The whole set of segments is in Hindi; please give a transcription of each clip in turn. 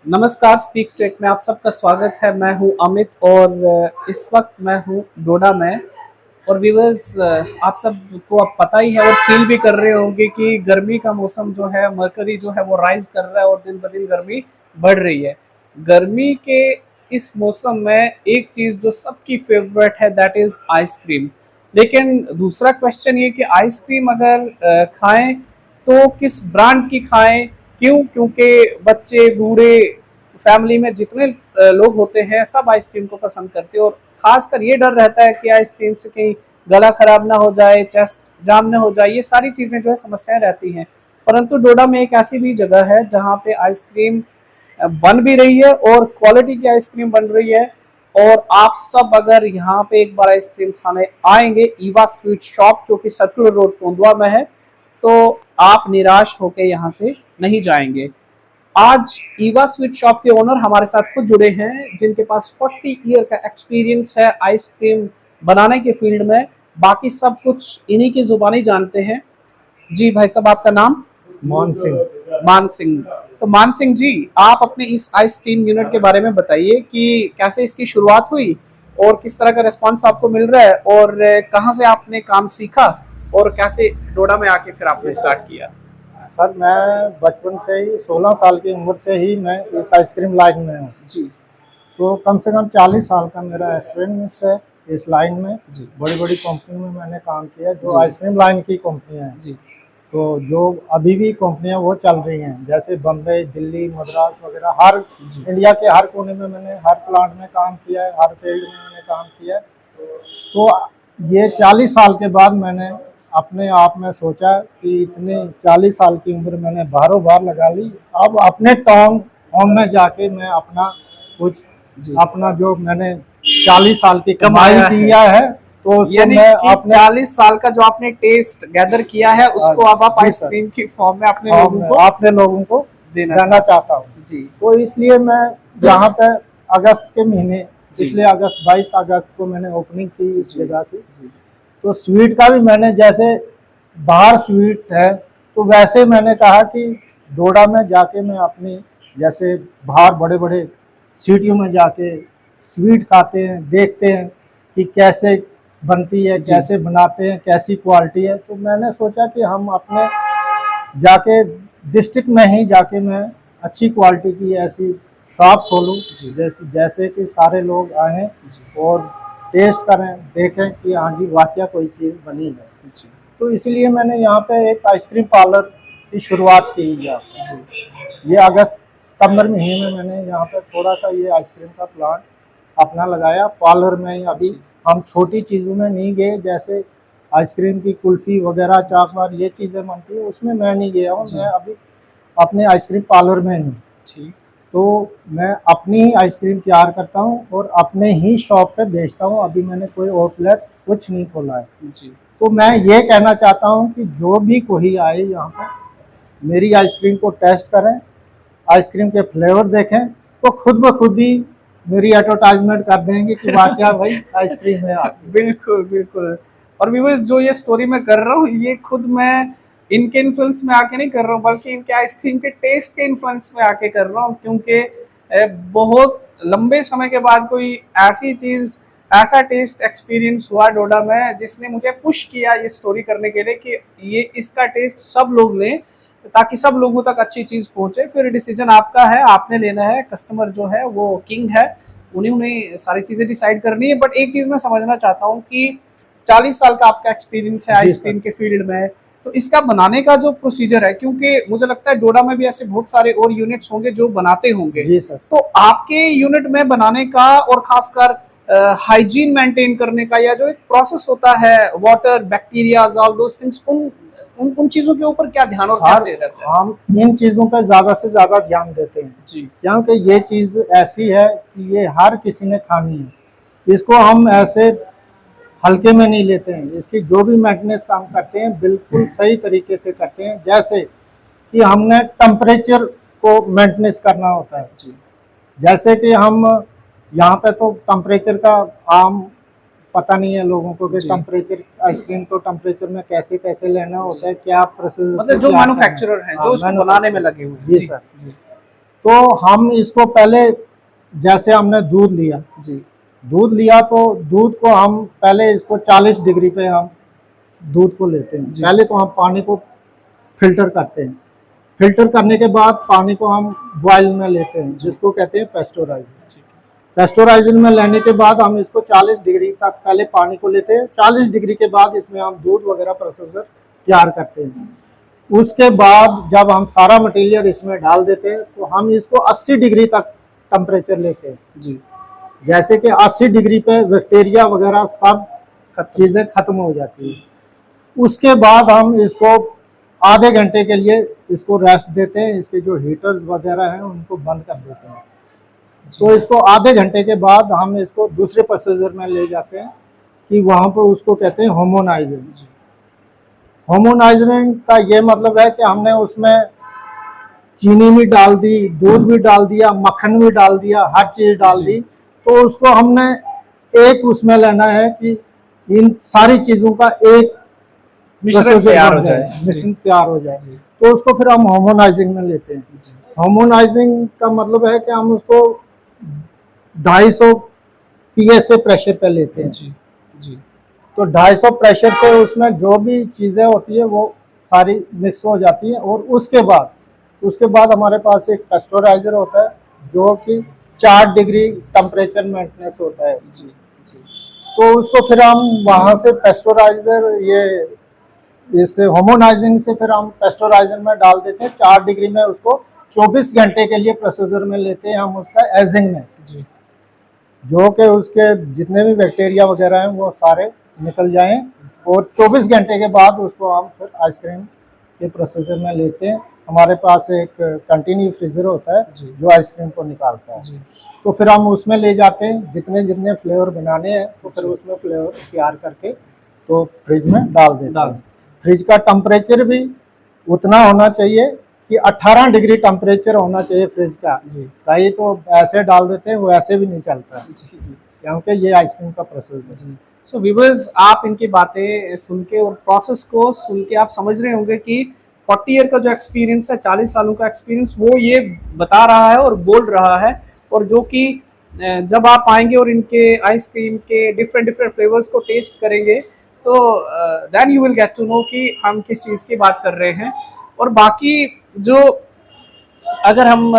नमस्कार, स्पीक स्टेट में आप सबका स्वागत है। मैं हूं अमित और इस वक्त मैं हूं डोडा में। और व्यूअर्स, आप सबको अब पता ही है और फील भी कर रहे होंगे कि गर्मी का मौसम जो है, मरकरी जो है वो राइज कर रहा है और दिन ब दिन गर्मी बढ़ रही है। गर्मी के इस मौसम में एक चीज़ जो सबकी फेवरेट है दैट इज़ आइसक्रीम। लेकिन दूसरा क्वेश्चन ये कि आइसक्रीम अगर खाएं तो किस ब्रांड की खाएं? क्यों? क्योंकि बच्चे, बूढ़े, फैमिली में जितने लोग होते हैं सब आइसक्रीम को पसंद करते हैं और खासकर ये डर रहता है कि आइसक्रीम से कहीं गला खराब ना हो जाए, चेस्ट जाम ना हो जाए। ये सारी चीज़ें जो है समस्याएं रहती हैं। परंतु डोडा में एक ऐसी भी जगह है जहाँ पे आइसक्रीम बन भी रही है और क्वालिटी की आइसक्रीम बन रही है। और आप सब अगर यहाँ पे एक बार आइसक्रीम खाने आएंगे, ईवा स्वीट शॉप जो कि सर्कुलर रोड कोंदवा में है, तो आप निराश होकर यहाँ से नहीं जाएंगे। आज ईवा स्वीट शॉप के ओनर हमारे साथ खुद जुड़े हैं, जिनके पास 40 ईयर का एक्सपीरियंस है आइसक्रीम बनाने के फील्ड में। बाकी सब कुछ इन्हीं की जुबानी जानते हैं। जी भाई साहब, आपका नाम? मान सिंह। मान सिंह। तो मान सिंह जी, आप अपने इस आइसक्रीम यूनिट के बारे में बताइए कि कैसे इसकी शुरुआत हुई और किस तरह का रिस्पांस आपको मिल रहा है और कहाँ से आपने काम सीखा और कैसे डोडा में आके फिर आपने स्टार्ट किया। सर, मैं बचपन से ही 16 साल की उम्र से ही मैं इस आइसक्रीम लाइन में हूँ। जी तो कम से कम 40 साल का मेरा एक्सपीरियंस है इस लाइन में। जी बड़ी बड़ी कंपनी में मैंने काम किया, जो जी आइसक्रीम लाइन की कंपनियाँ हैं। जी तो जो अभी भी कंपनियाँ वो चल रही हैं, जैसे बम्बई, दिल्ली, मद्रास वगैरह, हर इंडिया के हर कोने में मैंने हर प्लांट में काम किया है, हर फील्ड में मैंने काम किया है। तो ये 40 साल के बाद मैंने अपने आप में सोचा कि इतने 40 साल की उम्र मैंने बाहरों बाहर लगा ली, अब अपने टाउन होम में जाके मैं अपना कुछ जी अपना जो मैंने 40 साल की कमाई कमाया है। किया है, तो उसको यानी मैं कि अपने 40 साल का जो आपने टेस्ट गैदर किया है उसको अब आप जी सर, आइसक्रीम की फॉर्म में अपने हाँ, लोगों मैं को अपने लोगों को देना देना चाहता हूँ। जी तो इसलिए मैं यहाँ पे अगस्त के महीने, जी पिछले अगस्त 22 अगस्त को मैंने ओपनिंग की इस जी जगह की। जी तो स्वीट का भी मैंने, जैसे बाहर स्वीट है तो वैसे मैंने कहा कि डोडा में जाके मैं अपनी, जैसे बाहर बड़े बड़े सिटियों में जाके स्वीट खाते हैं, देखते हैं कि कैसे बनती है, जी कैसे बनाते हैं, कैसी क्वालिटी है। तो मैंने सोचा कि हम अपने जाके डिस्ट्रिक्ट में ही जाके मैं अच्छी क्वालिटी की ऐसी शॉप खोलूँ, जी जैसे जैसे कि सारे लोग आएँ जी और टेस्ट करें, देखें कि हाँ जी वाकया कोई चीज़ बनी है। जी तो इसलिए मैंने यहाँ पे एक आइसक्रीम पार्लर की शुरुआत की है। जी ये अगस्त सितंबर महीने में मैंने यहाँ पे थोड़ा सा ये आइसक्रीम का प्लांट अपना लगाया पार्लर में। अभी जी हम छोटी चीज़ों में नहीं गए, जैसे आइसक्रीम की कुल्फ़ी वगैरह, चाकबार, ये चीज़ें बनती है उसमें मैं नहीं गया हूँ। जी मैं अभी अपने आइसक्रीम पार्लर में हूँ। ठीक। तो मैं अपनी ही आइसक्रीम तैयार करता हूँ और अपने ही शॉप पे बेचता हूँ। अभी मैंने कोई आउटलेट कुछ नहीं खोला है। जी तो मैं ये कहना चाहता हूँ कि जो भी कोई आए यहाँ पर मेरी आइसक्रीम को टेस्ट करें, आइसक्रीम के फ्लेवर देखें, तो खुद ब खुद ही मेरी एडवर्टाइजमेंट कर देंगे कि वाकया भाई आइसक्रीम है आपकी। बिल्कुल बिल्कुल। और व्यूअर्स, जो ये स्टोरी मैं कर रहा हूँ ये खुद मैं इनके इन्फ्लुएंस में आके नहीं कर रहा हूँ, बल्कि इनके आइसक्रीम के टेस्ट के इन्फ्लुएंस में आके कर रहा हूँ। क्योंकि बहुत लंबे समय के बाद कोई ऐसी चीज़, ऐसा टेस्ट एक्सपीरियंस हुआ डोडा में जिसने मुझे पुश किया ये स्टोरी करने के लिए कि ये इसका टेस्ट सब लोग लें, ताकि सब लोगों तक अच्छी चीज़ पहुंचे। फिर डिसीजन आपका है, आपने लेना है। कस्टमर जो है वो किंग है, उन्हीं उन्हें सारी चीज़ें डिसाइड करनी है। बट एक चीज़ मैं समझना चाहता हूँ कि 40 साल का आपका एक्सपीरियंस है जी सर। आइसक्रीम के फील्ड में, तो इसका बनाने का जो प्रोसीजर है, क्योंकि मुझे लगता है डोडा में भी ऐसे बहुत सारे और यूनिट्स होंगे जो बनाते होंगे, जी सर। तो आपके यूनिट में बनाने का और खासकर हाइजीन मेंटेन करने का, या जो एक प्रोसेस होता है, water, bacteria, all those things, उन चीज़ों के ऊपर क्या ध्यान और कैसे सर, रहता है? हम इन चीज़ों पर ज़्यादा से ज़्यादा ध्यान देते हैं, जी क्योंकि ये चीज़ ऐसी है कि ये हर किसी ने खानी है। इसको हम ऐसे हल्के में नहीं लेते हैं। इसकी जो भी मेंटेनेंस हम करते हैं बिल्कुल सही तरीके से करते हैं। जैसे कि हमने टेम्परेचर को मेंटेनेंस करना होता है। जी जैसे कि हम यहाँ पे तो टेम्परेचर का आम पता नहीं है लोगों को कि जी टेम्परेचर, आइसक्रीम को टेम्परेचर में कैसे कैसे लेना होता है, क्या प्रोसेस मतलब जो मैन्युफैक्चरर हैं जो इसको बनाने में लगे हुए हैं। जी जी सर। जी तो हम इसको पहले, जैसे हमने दूध लिया, जी तो दूध को हम पहले इसको 40 डिग्री पे हम दूध को लेते हैं। जी। पहले तो हम पानी को फिल्टर करते हैं, फिल्टर करने के बाद पानी को हम बॉयल में लेते हैं, जिसको कहते हैं पेस्टोराइज। ठीक है। पेस्टोराइजर में लेने के बाद हम इसको 40 डिग्री तक पहले पानी को लेते हैं। 40 डिग्री के बाद इसमें हम दूध वगैरह प्रोसेसर तैयार करते हैं। उसके बाद जब हम सारा मटेरियल इसमें डाल देते हैं तो हम इसको 80 डिग्री तक टेम्परेचर लेते हैं। जी जैसे कि 80 डिग्री पे बैक्टीरिया वगैरह सब चीज़ें खत्म हो जाती है। उसके बाद हम इसको आधे घंटे के लिए इसको रेस्ट देते हैं। इसके जो हीटर्स वगैरह हैं उनको बंद कर देते हैं। तो इसको आधे घंटे के बाद हम इसको दूसरे प्रोसेसर में ले जाते हैं कि वहाँ पर उसको कहते हैं होमोनाइजिंग। होमोनाइजिंग का ये मतलब है कि हमने उसमें चीनी भी डाल दी, दूध भी डाल दिया, मक्खन भी डाल दिया, हर चीज़ डाल दी। तो उसको हमने एक उसमें लेना है कि इन सारी चीज़ों का एक मिश्रण तैयार हो जाए। मिश्रण तैयार हो जाए। तो उसको फिर हम होमोनाइजिंग में लेते हैं। होमोनाइजिंग का मतलब है कि हम उसको 250 PSA प्रेशर पे लेते हैं। जी जी। तो 250 प्रेशर से उसमें जो भी चीज़ें होती है वो सारी मिक्स हो जाती हैं। और उसके बाद हमारे पास एक पेस्टोराइजर होता है जो कि 4 डिग्री टेम्परेचर मेंटेनेंस होता है। जी जी। तो उसको फिर हम वहाँ से पेस्टोराइजर इस होमोनाइजिंग से फिर हम पेस्टोराइजर में डाल देते हैं। 4 डिग्री में उसको 24 घंटे के लिए प्रोसेसर में लेते हैं हम उसका एजिंग में, जी। जो कि उसके जितने भी बैक्टीरिया वगैरह हैं वो सारे निकल जाएं। और 24 घंटे के बाद उसको हम फिर आइसक्रीम के प्रोसेसर में लेते हैं। हमारे पास एक कंटिन्यू फ्रीजर होता है जो आइसक्रीम को निकालता है। तो फिर हम उसमें ले जाते हैं जितने फ्लेवर बनाने हैं, तो फिर उसमें फ्लेवर तैयार करके तो फ्रिज में डाल देते हैं। फ्रिज का टेम्परेचर भी उतना होना चाहिए कि 18 डिग्री टेम्परेचर होना चाहिए फ्रिज का। कई तो ऐसे डाल देते हैं, वो ऐसे भी नहीं चलता क्योंकि ये आइसक्रीम का प्रोसेस है। सो व्यूअर्स, आप इनकी बातें सुन के और प्रोसेस को सुन के आप समझ रहे होंगे कि 40 ईयर का जो एक्सपीरियंस है, 40 सालों का एक्सपीरियंस, वो ये बता रहा है और बोल रहा है। और जो कि जब आप आएंगे और इनके आइसक्रीम के डिफरेंट फ्लेवर्स को टेस्ट करेंगे तो then you will get to know कि हम किस चीज़ की बात कर रहे हैं। और बाकी जो अगर हम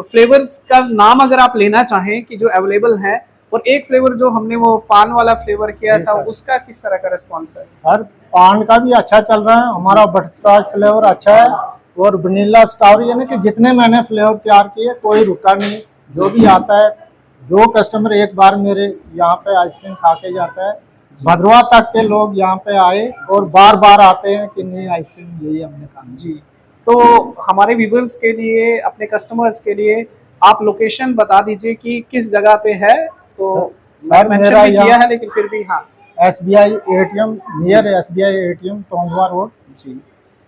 फ्लेवर्स का नाम अगर आप लेना चाहें कि जो अवेलेबल है, और एक फ्लेवर जो हमने वो पान वाला फ्लेवर किया था, उसका किस तरह का रिस्पॉन्स है? सर पान का भी अच्छा चल रहा है हमारा। बटरस्कॉच फ्लेवर अच्छा है और वनीला स्ट्रॉबेरी, यानी कि जितने मैंने फ्लेवर तैयार किए कोई रुका नहीं। जो भी आता है, जो कस्टमर एक बार मेरे यहाँ पे आइसक्रीम खा के जाता है, भदरवा तक के लोग यहाँ पे आए और बार बार आते हैं कि नहीं आइसक्रीम यही हमने खानी। जी। तो हमारे व्यूवर्स के लिए, अपने कस्टमर्स के लिए आप लोकेशन बता दीजिए कि किस जगह पे है। तो सर मेंशन भी किया है लेकिन फिर भी हाँ। SBI ATM, near SBI ATM Tondwa road जी।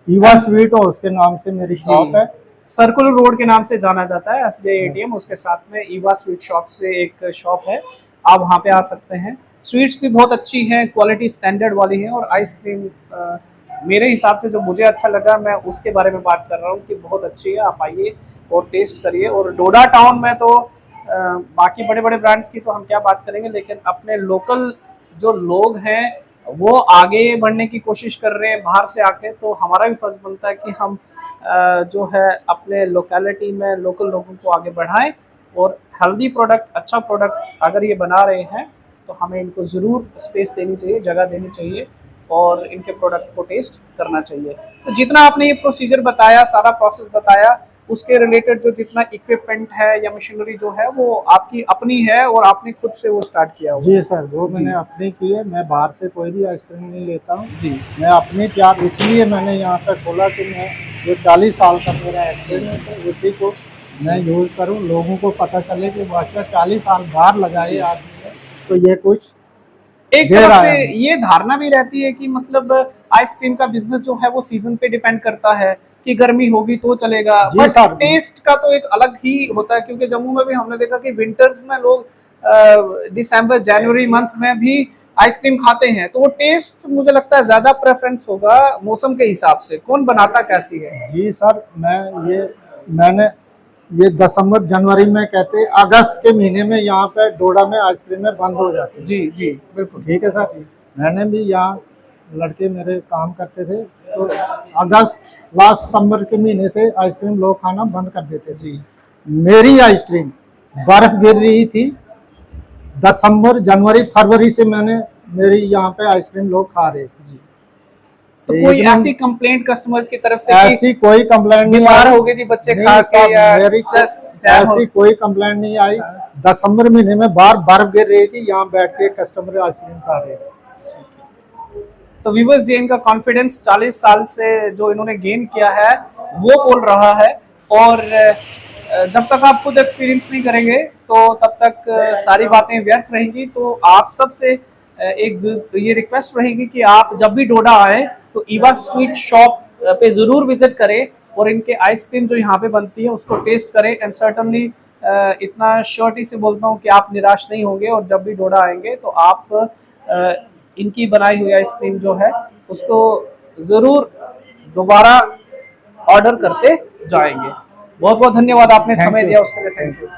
ईवा स्वीट हाउस के नाम से मेरी शॉप है। सर्कुलर रोड के नाम से जाना जाता है SBI ATM, उसके साथ में ईवा स्वीट शॉप से एक शॉप है, आप वहाँ पे आ सकते हैं। स्वीट्स भी बहुत अच्छी हैं, क्वालिटी स्टैंडर्ड वाली हैं। और आइसक्रीम मेरे हिसाब से जो मुझे अच्छा लगा, मैं उसके बारे में बात कर रहा हूँ कि बहुत अच्छी है। आप आइए और टेस्ट करिए। और डोडा टाउन में तो बाकी बड़े बड़े ब्रांड्स की तो हम क्या बात करेंगे, लेकिन अपने लोकल जो लोग हैं वो आगे बढ़ने की कोशिश कर रहे हैं बाहर से आके। तो हमारा भी फर्ज बनता है कि हम जो है अपने लोकेलिटी में लोकल लोगों को आगे बढ़ाएं। और हेल्दी प्रोडक्ट, अच्छा प्रोडक्ट अगर ये बना रहे हैं तो हमें इनको ज़रूर स्पेस देनी चाहिए, जगह देनी चाहिए और इनके प्रोडक्ट को टेस्ट करना चाहिए। तो जितना आपने ये प्रोसीजर बताया, सारा प्रोसेस बताया, उसके रिलेटेड जो जितना इक्विपमेंट है या मशीनरी जो है वो आपकी अपनी है और आपने खुद से वो स्टार्ट किया हुआ? जी सर, वो मैंने अपनी की है। मैं बाहर से कोई भी आइसक्रीम नहीं लेता हूँ जी। मैं अपनी तैयार, इसलिए मैंने यहाँ तक खोला कि मैं जो 40 साल का मेरा एक्सपीरियंस है उसी को मैं यूज़ करूँ, लोगों को पता चले कि वाकई 40 साल बाहर लगाए आदमी ने तो ये कुछ एक तरह से ये धारणा भी रहती है कि मतलब आइसक्रीम का बिजनेस जो है वो सीजन पे डिपेंड करता है कि गर्मी होगी तो चलेगा, बट टेस्ट का तो एक अलग ही होता है। क्योंकि जम्मू में भी हमने देखा कि विंटर्स में लोग दिसंबर जनवरी मंथ में भी आइसक्रीम खाते हैं, तो वो टेस्ट मुझे लगता है ज्यादा प्रेफरेंस होगा मौसम के हिसाब से। कौन बनाता कैसी है? जी सर, मैंने ये दिसंबर जनवरी में कहते, अगस्त के महीने में यहाँ पे डोडा में आइसक्रीम में बंद हो जाती है। जी जी बिल्कुल। ठीक है सर। मैंने भी यहाँ, लड़के मेरे काम करते थे, तो अगस्त लास्ट सितंबर के महीने से आइसक्रीम लोग खाना बंद कर देते थे। जी मेरी आइसक्रीम बर्फ गिर रही थी दिसंबर जनवरी फरवरी से, मेरी यहाँ पे आइसक्रीम लोग खा रहे थे। जी। तो कोई ऐसी कंप्लेंट कस्टमर्स की तरफ से ऐसी कोई कंप्लेंट नहीं बीमार आई। हो गई थी बच्चे नहीं खा के साहब, या मेरी just jam हो- ऐसी कोई कंप्लेंट नहीं आई। दिसंबर महीने में बाहर बर्फ गिर रही थी, यहाँ बैठ के कस्टमर आइसक्रीम खा रहे थे। तो व्यूअर्स, ये इनका कॉन्फिडेंस 40 साल से जो इन्होंने गेन किया है वो बोल रहा है। और जब तक आप खुद एक्सपीरियंस नहीं करेंगे तो तब तक सारी बातें व्यर्थ रहेंगी। तो आप सबसे ये रिक्वेस्ट रहेगी कि आप जब भी डोडा आए तो ईवा स्वीट शॉप पे जरूर विजिट करें और इनके आइसक्रीम जो यहाँ पे बनती है उसको टेस्ट करें। एंड सर्टनली इतना श्योरिटी से बोलता हूँ कि आप निराश नहीं होंगे, और जब भी डोडा आएंगे तो आप इनकी बनाई हुई आइसक्रीम जो है उसको जरूर दोबारा ऑर्डर करते जाएंगे। बहुत बहुत धन्यवाद, आपने समय दिया उसके लिए। Thank you.